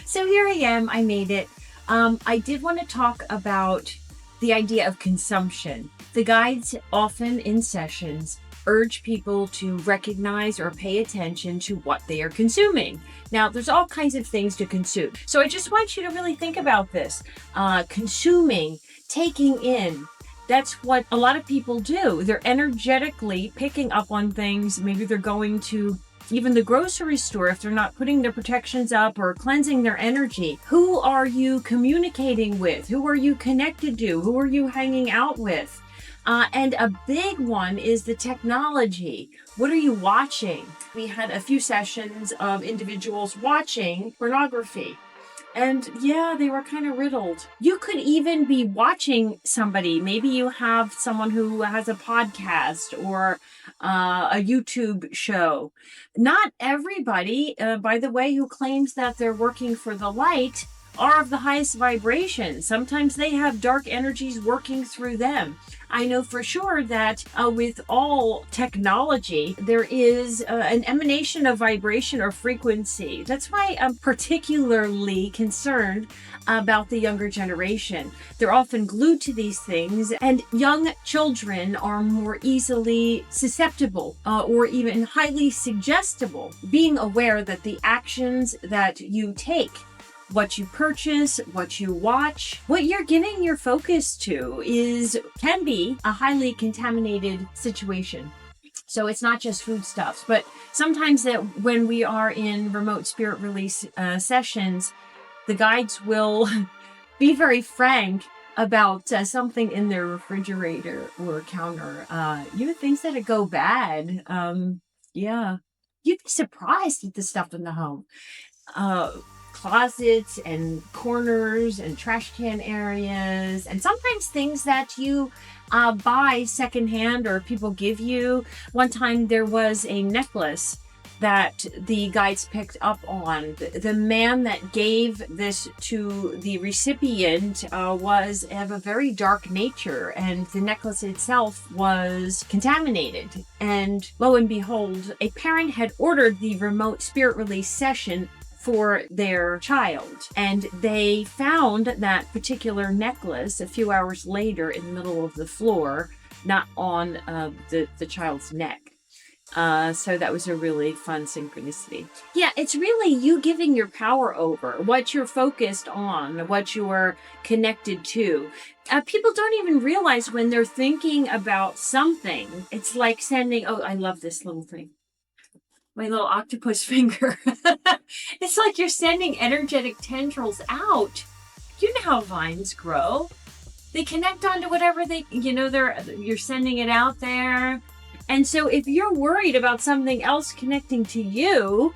So here I am. I made it. I did want to talk about the idea of consumption. The guides often in sessions urge people to recognize or pay attention to what they are consuming. Now, there's all kinds of things to consume. So I just want you to really think about this. Consuming, taking in. That's what a lot of people do. They're energetically picking up on things. Maybe they're going to even the grocery store if they're not putting their protections up or cleansing their energy. Who are you communicating with? Who are you connected to? Who are you hanging out with? And a big one is the technology. What are you watching? We had a few sessions of individuals watching pornography. And yeah, they were kind of riddled. You could even be watching somebody. Maybe you have someone who has a podcast or a YouTube show. Not everybody, by the way, who claims that they're working for the light are of the highest vibration. Sometimes they have dark energies working through them. I know for sure that with all technology, there is an emanation of vibration or frequency. That's why I'm particularly concerned about the younger generation. They're often glued to these things, and young children are more easily susceptible or even highly suggestible. Being aware that the actions that you take, what you purchase, what you watch, what you're giving your focus to can be a highly contaminated situation. So it's not just foodstuffs, but sometimes that when we are in remote spirit release sessions, the guides will be very frank about something in their refrigerator or counter. Things that go bad. Yeah. You'd be surprised at the stuff in the home. Closets and corners and trash can areas, and sometimes things that you buy secondhand or people give you. One time there was a necklace that the guides picked up on. The man that gave this to the recipient was of a very dark nature, and the necklace itself was contaminated. And lo and behold, a parent had ordered the remote spirit release session for their child, and they found that particular necklace a few hours later in the middle of the floor, not on the child's neck. So that was a really fun synchronicity. Yeah, it's really you giving your power over what you're focused on, what you're connected to. People don't even realize when they're thinking about something. It's like sending, oh, I love this little thing. My little octopus finger. It's like you're sending energetic tendrils out. You know how vines grow. They connect onto whatever you're sending it out there. And so if you're worried about something else connecting to you,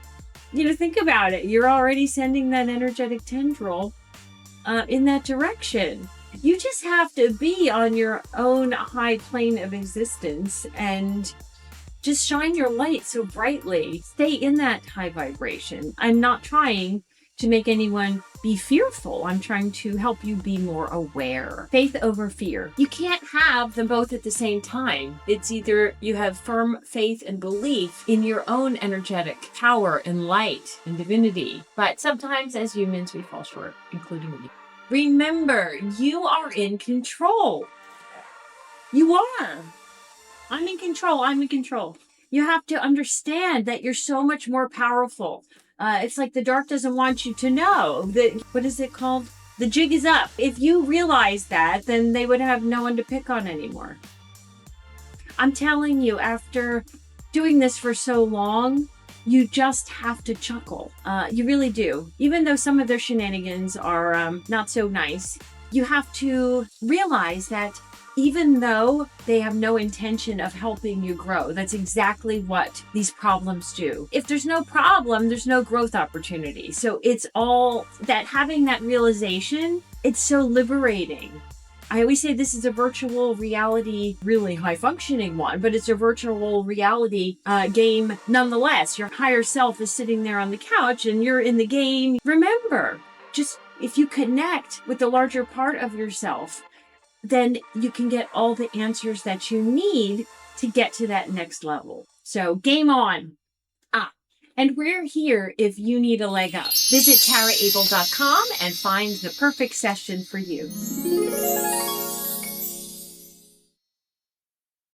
think about it. You're already sending that energetic tendril in that direction. You just have to be on your own high plane of existence and just shine your light so brightly. Stay in that high vibration. I'm not trying to make anyone be fearful. I'm trying to help you be more aware. Faith over fear. You can't have them both at the same time. It's either you have firm faith and belief in your own energetic power and light and divinity. But sometimes as humans, we fall short, including me. Remember, you are in control. You are. I'm in control. I'm in control. You have to understand that you're so much more powerful. It's like the dark doesn't want you to know that, what is it called? The jig is up. If you realize that, then they would have no one to pick on anymore. I'm telling you, after doing this for so long, you just have to chuckle. You really do. Even though some of their shenanigans are not so nice, you have to realize that even though they have no intention of helping you grow, that's exactly what these problems do. If there's no problem, there's no growth opportunity. So it's all that, having that realization, it's so liberating. I always say this is a virtual reality, really high functioning one, but it's a virtual reality game nonetheless. Your higher self is sitting there on the couch and you're in the game. Remember, just if you connect with the larger part of yourself, then you can get all the answers that you need to get to that next level. So game on. And we're here if you need a leg up. Visit taraable.com and find the perfect session for you.